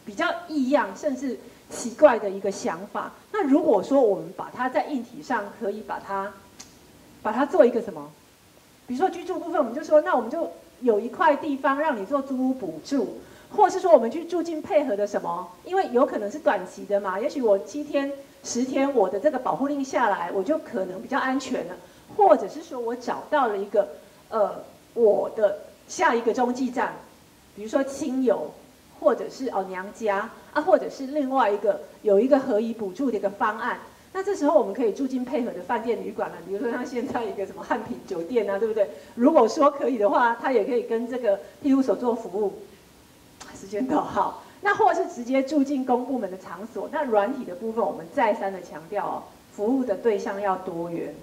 比较异样甚至奇怪的一个想法。那如果说我们把它在硬体上可以把它做一个什么，比如说居住部分，我们就说那我们就有一块地方让你做租屋补助，或是说我们去住进配合的什么，因为有可能是短期的嘛，也许我7天10天我的这个保护令下来，我就可能比较安全了，或者是说我找到了一个我的下一个中继站，比如说亲友，或者是娘家啊，或者是另外一个有一个合宜补助的一个方案。那这时候我们可以住进配合的饭店旅馆了，比如说像现在一个什么汉品酒店啊，对不对？如果说可以的话，它也可以跟这个庇护所做服务。时间到好，那或是直接住进公部门的场所。那软体的部分，我们再三的强调服务的对象要多元，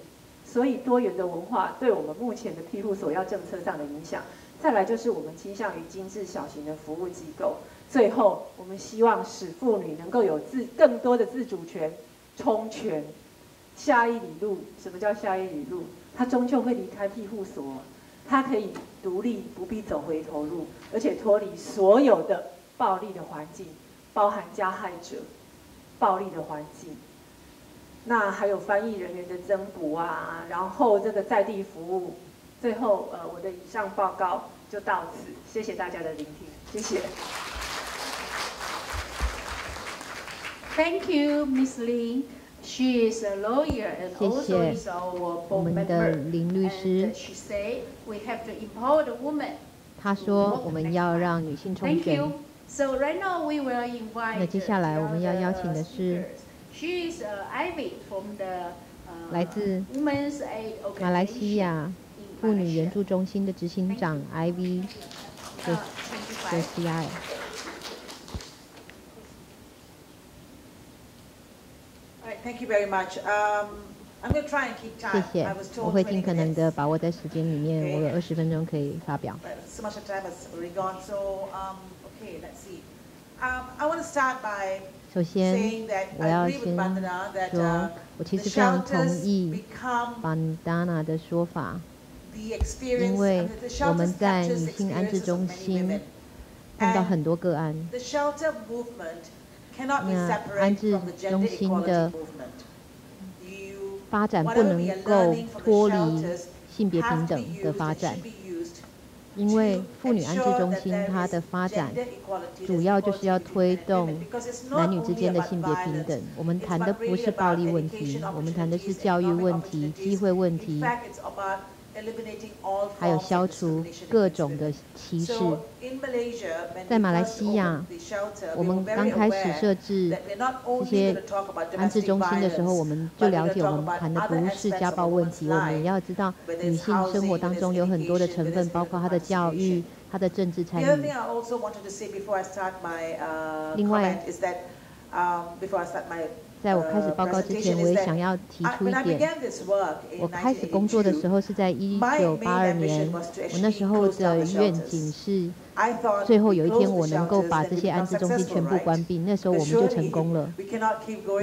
所以多元的文化对我们目前的庇护所要政策上的影响。再来就是我们倾向于精致小型的服务机构。最后，我们希望使妇女能够有更多的自主权。充权，下一里路，什么叫下一里路？他终究会离开庇护所，他可以独立，不必走回头路，而且脱离所有的暴力的环境，包含加害者、暴力的环境。那还有翻译人员的增补啊，然后这个在地服务。最后，我的以上报告就到此，谢谢大家的聆听，谢谢。Thank you, Miss Lin. She is a lawyer and also is our board member. And she said we have to empower the woman. 她说我们要让女性充权。Thank you. So right now we will invite. 那接下来我们要邀请的是 She is Ivy from the 来自 Women's Aid 马来西亚妇女援助中心的执行长 Ivy Josiah。Thank you very much. I'm going to try and keep time. 谢谢，我会尽可能的把握在时间里面，我有20分钟可以发表。So much of time has already gone. So, okay, let's see. I want to start by 首先，我要先说，我其实非常同意Bandana 的说法，因为我们在女性安置中心碰到很多个案。那安置中心的发展不能够脱离性别平等的发展，因为妇女安置中心它的发展主要就是要推动男女之间的性别平等。我们谈的不是暴力问题，我们谈的是教育问题、机会问题，还有消除各种的歧视。在马来西亚，我们刚开始设置这些安置中心的时候，我们就了解我们谈的不是家暴问题，我们也要知道女性生活当中有很多的成分，包括她的教育、她的政治参与。另外，在我开始报告之前，我也想要提出一点。我开始工作的时候是在1982年，我那时候的愿景是，最后有一天我能够把这些安置中心全部关闭，那时候我们就成功了。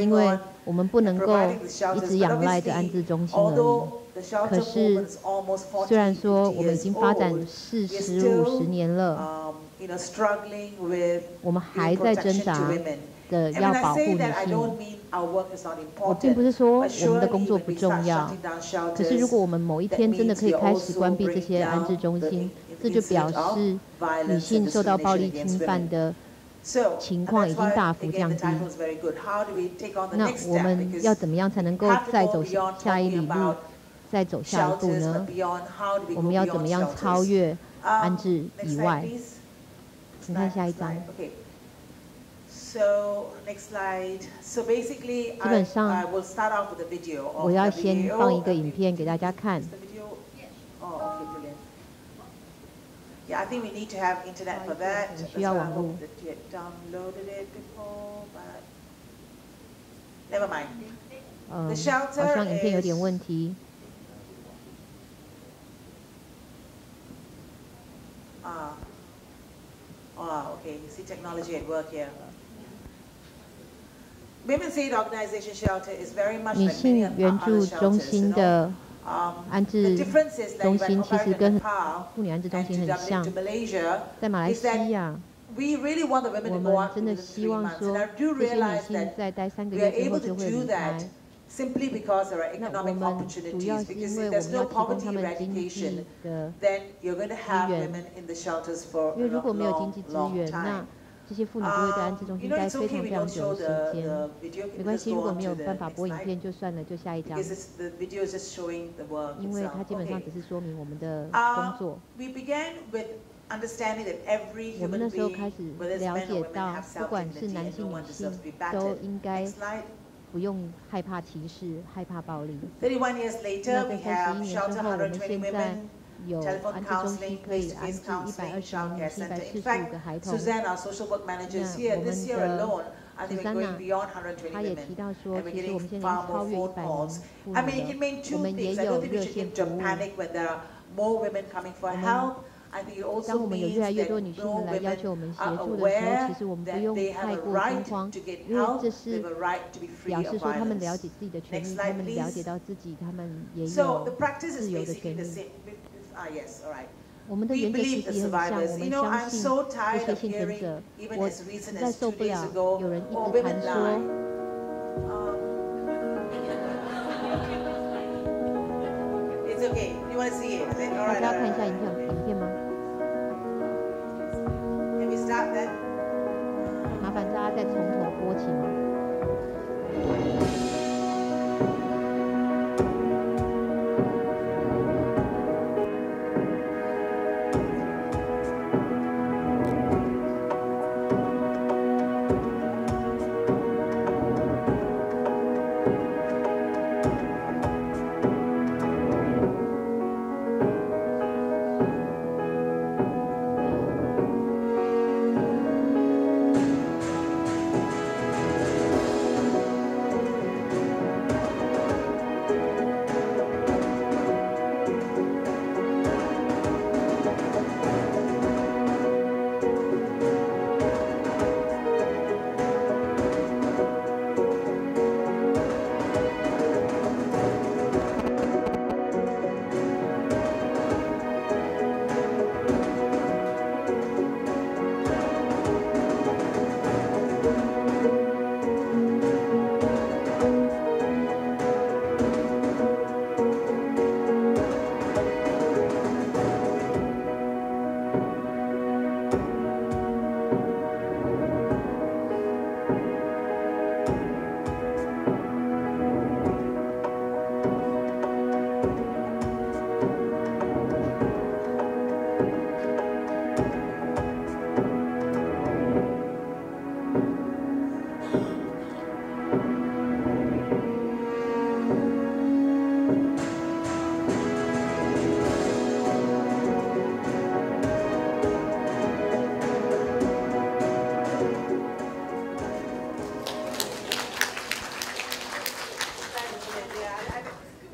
因为我们不能够一直仰赖着安置中心而已。可是，虽然说我们已经发展40、50年了，我们还在挣扎的要保护女性。我并不是说我们的工作不重要，可是如果我们某一天真的可以开始关闭这些安置中心，这就表示女性受到暴力侵犯的情况已经大幅降低。那我们要怎么样才能够再走下一里路，再走下一步呢？我们要怎么样超越安置以外？请看下一张。基本上，我要先放一个影片给大家看。需要网络。好像影片有点问题。Okay. See technology at work here. Women's Aid Organization Shelter is very much 女性援助中心的安置中心其实跟妇女安置中心很像。在马来西亚， we really want the women 我 to go 们 out 真的 within 希 3望 months. 说 And I do 这些女 realize 性 that 在待3个 we are 月之后 able 就 to 会 do 离 that 开。 simply because there are 那 economic 我们主 opportunities. 要是 Because 因 if 为我 there's 们 no 要提供 poverty 他们经济 eradication, 的， then you're going to have 资源。 women in the shelters for 因为 a 如果没有经 long, 济资 long 源，那 time. 这些妇女就会在安置中 You 心 know, 待 it's 非 okay 常 we 非常 don't 久 show 的时 the 间。 video. 没 Can 关 we 系， just 如 go 果 on 没 to 有 the 办法 next 播影 slide? 片就算了，就下一张。 Because the video is just showing the work 因为 itself. 它基本上 Okay. 只是说明我们的工作。 We began with understanding that every 我们 human 那时候 being, 开始 whether it's 了 men 解 or women, 到， have 不管是 self-dignity 男 and 性 no 女 one 性 deserves to be 都 battered. 应该 Next slide. 不用害怕歧视、害怕暴力。 31 years 那 later, 在 we 31 have 年之 shelter 后，我们 120现在 women, 有 telephone 安置中心 counseling, 可以 face-to-face 安置 counseling, 120名女 childcare 性 center. In 145 fact, 个孩童。 Suzanne, our social work manager, is 那 here. 我 This 们 year 的 alone, I think we're going Susanna beyond 120她也 women. 提到说， And we're 其实我 getting 们现在 far 超 more 越 phone 100名 calls. 妇 I 女 mean, it 了 can mean 我 two 们也 things. I 有 don't think we 热 should 线 get 服 to 务。 panic when there are more women coming for help. I think it 当 also 我们有 means 越来越 that 多女性 no 来要 women 求我们协 are 助的时候， aware 其实我们不 that 用 they 太 have a 过惊 right 慌， to get 因为 help. 这 They 是 have a right to be free 表示 of 说他们了 violence. 解自己的权 Next 利， slide, 他们了解 please. 到自己，他们也 So 有 the practice is 自由的 basically 权 the 利。 same. Yes, all right. 我们的 We 原则其 believe 实 the 也很像，我 survivors. 们 You know, 相 I'm 信 so 这 tired 些 of 幸存 hearing, 者。 even 我 as 实 recent 在 as 受 2不 days 了 ago, 有人一 oh, 直 women 谈 lie. 说， It's okay. You want to see it? Is it? All 大 right, 家 all 要看一下 right. 影片吗？ Can we start then? 麻烦大家再从头播起吗？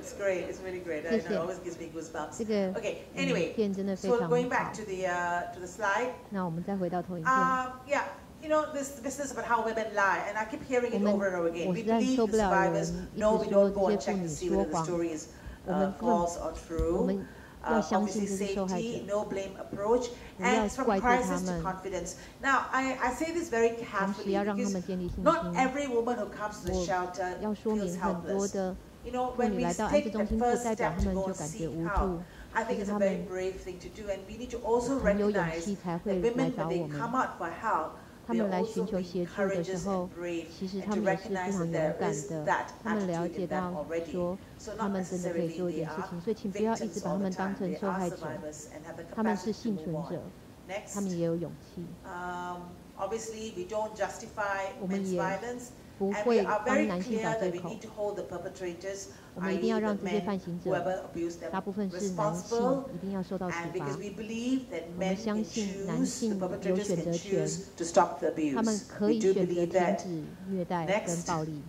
It's great. It's really great. I 谢 know, 谢。 it always gives me goosebumps. 这个 Okay. 影 Anyway, 片真的非 so 常 going 好 back。to the slide. 那我们再回到投影片。 Yeah. You know, this business about how women lie, and I keep hearing it 我们 over and over again. 我 We 实在 believe 受 the 不了有 survivors. 人一 No, 直 we 说 don't go 这 and 些妇 check 女 to see 说 whether the 谎， story is 我们根本 false or 我 true. 们要相信 Obviously, 这是受害者 safety, no blame approach, 不要 and from 怪罪他 crisis to 们， confidence. Now, I say this very 同时 carefully 要让他 because 们建立信 not 心。 every woman who comes to the 我 shelter 要说 feels 明很多 helpless. 的 You know, 妇 when 女 we 来到安置 take 中 the 心，不 first 代表 step 他 to 们 go 就 and 感觉 seek 无 help, 助， I 其 think 实 it's 他 a 们 very brave thing to do, and we need to also 很有勇 recognize 气才 that 会来 women, 找 when 我 they 们。 come out for help, 他 they 们来 also 寻求 be 协助的时 courageous 候 and，brave, 其实 and 他 to 们也是非 recognize 常 that 勇 there 敢 is 的， that 他们了 attitude 解 in them 到 already. 说 So 他 not 们真的可以 necessarily 做一 they 点事 are 情，所以请不要一直 victims 把他 all the 们当 time. 成 They 受 are 害者， survivors and have the 他们是 capacity to 幸存 move 者 on.，他们 Next. 也有勇气。 Obviously, we don't justify 我们 men's 也 violence, 不 and we 会 are 帮 very 男性找 clear 借 that we 口， need to hold the perpetrators, 我们一 i.e. 定要 the 让这些 men 犯行 whoever 者， abused them, 大部分是男性， responsible, 一定要受到处 and 罚 because。we believe that 我们 men 相 can 信男 choose, 性 the 有 perpetrators 选 can 择权， choose to stop the 他们 abuse. 可 We 以 do 选择 believe 停 that. 止虐待 Next. 跟暴力。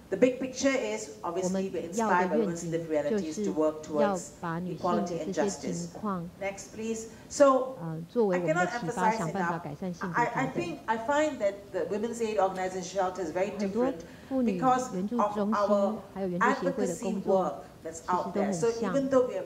The big picture is 我 obviously 们 we're 要 inspired 的 by 愿 women's 景 lived 就 realities 是 to work 要 towards 把女性 equality 的 and 这些 justice. 情况， Next, please. So 作为 I 我们的 cannot 启发， emphasize 想办法 enough. 改善性别 I 平等。 find that the Women's Aid Organization Shelter is very 很多 different 妇女 because 援助 of 中 our 心还有援助协会的 advocacy 工作 work that's 其实 out 都 there. 很 So 像。 even though we have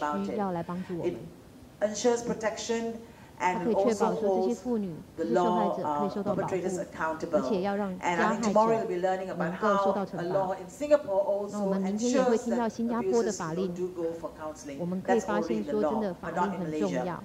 about 需要来帮助我 it. 们。 Ensures protection 它 and 可以确 also 保说这些 holds 妇女、这 the 些受害 law 者可以受到保护， perpetrators 而 accountable. 且要让 And 加 I 害 think tomorrow 者 we'll be learning about 能够受到 how 惩 a 罚。 law in Singapore 那我 also 们明天也会 ensures 听到 that 新加坡的 abusers 法令， do go for counseling. 我们可以 That's 发 already 现 in the 说真 law, 的法 but 令 not in 很重 Malaysia. 要。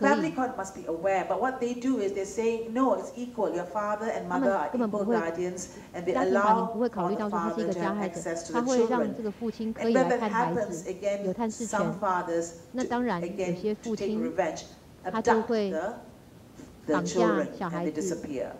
family court must be aware, but what they do is they say, no, it's equal. Your father and mother are equal guardians, and they allow for the father to have access to the children. And when that happens, again, some fathers, again, to take revenge, abduct the children and they disappear.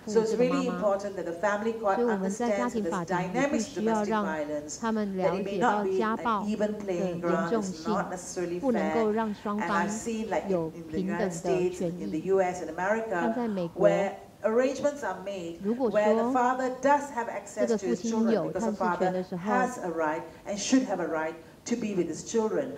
So it's really important that the family court understands that the dynamics of domestic violence, that it may not be an even playing ground, it's not necessarily fair. And I've seen, like in the United States, in the US and America, where arrangements are made where the father does have access to his children because the father has a right and should have a right to be with his children.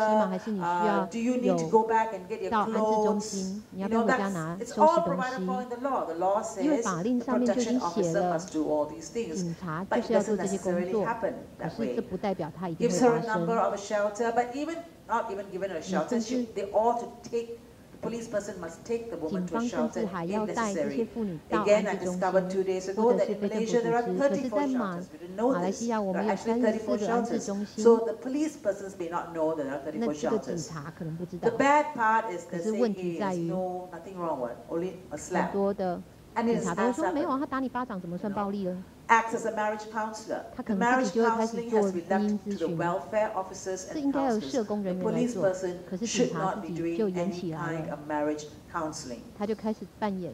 吗？还是你需要 Do you need to go back and get your 到安置中 clothes? 心？你 You 要不要 know, 回家拿 it's 收拾 all 东 provided 西？ for in the law. The law 因为 says 法令 the 上面就已 protection 经写 officer 了， must do all these things. 警察 But 就 it 是要 doesn't 做这些工 necessarily 作， happen 可 that 是这 way. 不代表它一定 Gives 会 her 发 a number 生。 of a shelter, but not even given her a shelter. They ought to take. Police person must take the woman 警 to a 方甚 shelter 至还 if 要带这些 necessary. 妇女到 Again, 安 I 置中 discovered 2心， days 或 ago 者 that 是 in 非政府 Malaysia 组 there are 织。可是， 34在 shelters. We didn't know 马来 this. 西亚，我 There 们 are 有 actually 34 34个安置 shelters. 中心。 So the police persons may not know that there are 那 34这个警 shelters. 察可能不知道 The。bad part is 可 they 是 say 问题 hey, 在 there's 于， nothing wrong with only a 很 slap. 多的 And 警 it 察都会 has 说没有啊， happened. 他打你巴掌怎么算暴力了？ Acts as a marriage counselor. 他 The 可能自 marriage 己就会开始 counseling 做 has been 婚姻 left 咨 to the 询， welfare officers 这 and 应该由 counselors. 社工 The 人员来 police 做。 person 可是警 should 察 not 自 be 己 doing 就演 any 起来 kind 了， of marriage counseling. 他就开始扮演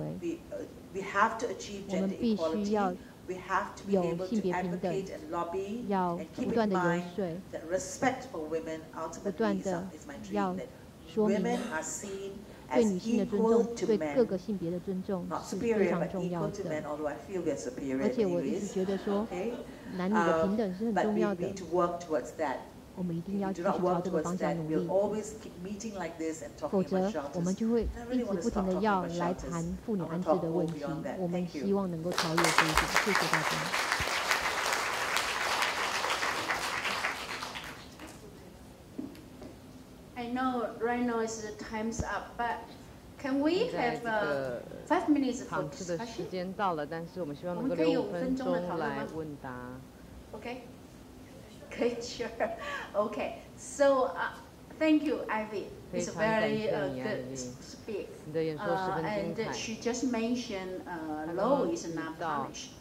为， we have to achieve 我们 gender 必须 equality. 要 We have to be 有 able 性 to 别平等， advocate and lobby 要 and keep 不 in 断的游 mind 说， that respect for women 不 ultimately 断的 is my dream, 要 that 说明 women are seen 对 as 女性的尊 equal 重， to 对各个 men, 性别的尊重 not 是非 superior 常 but 重要 equal to 的。 men, although I feel they're superior 而且我一直 anyways. 觉得说， Okay? 男女的平等是很 But 重 we 要的， need to work towards that. 我们一 If 定要 we 继 do 续 not 朝 work 这个 towards 方向 that, 努 we'll 力， always keep meeting like this and 否 talking 则 about 我们 shelters. 就会 I 一 really 直 want to 不停 stop 的 talking 要 about 来 shelters. 谈妇女 I 安 want to 置的 talk 问 go 题。 beyond that. 我们 Thank you. 希望能够超越这一点。谢谢大家。I know right now is the time's up, but can we 在 have 这个 5 minutes for 场次的时 discussion? 间到了，但是我们希望能够我们可以留有5 5分分钟的钟来讨论吗？问答。Okay? Okay, sure. Okay. So thank you, Ivy. It's very good speak. And she just mentioned law is not punish.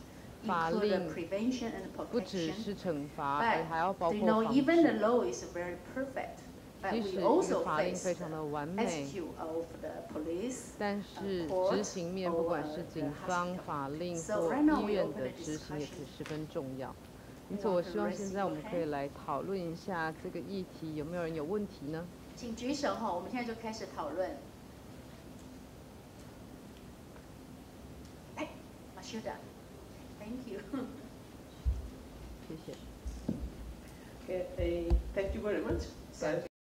Include prevention and protection. But you know, even the law is very perfect. But we also face the execute of the police, 但是执行面，不管是警方、法令或医院的执行，也是十分重要。因此，我希望现在我们可以来讨论一下这个议题，有没有人有问题呢？请举手哈，我们现在就开始讨论。哎，马修的 ，Thank you 谢谢。Okay, thank you very much.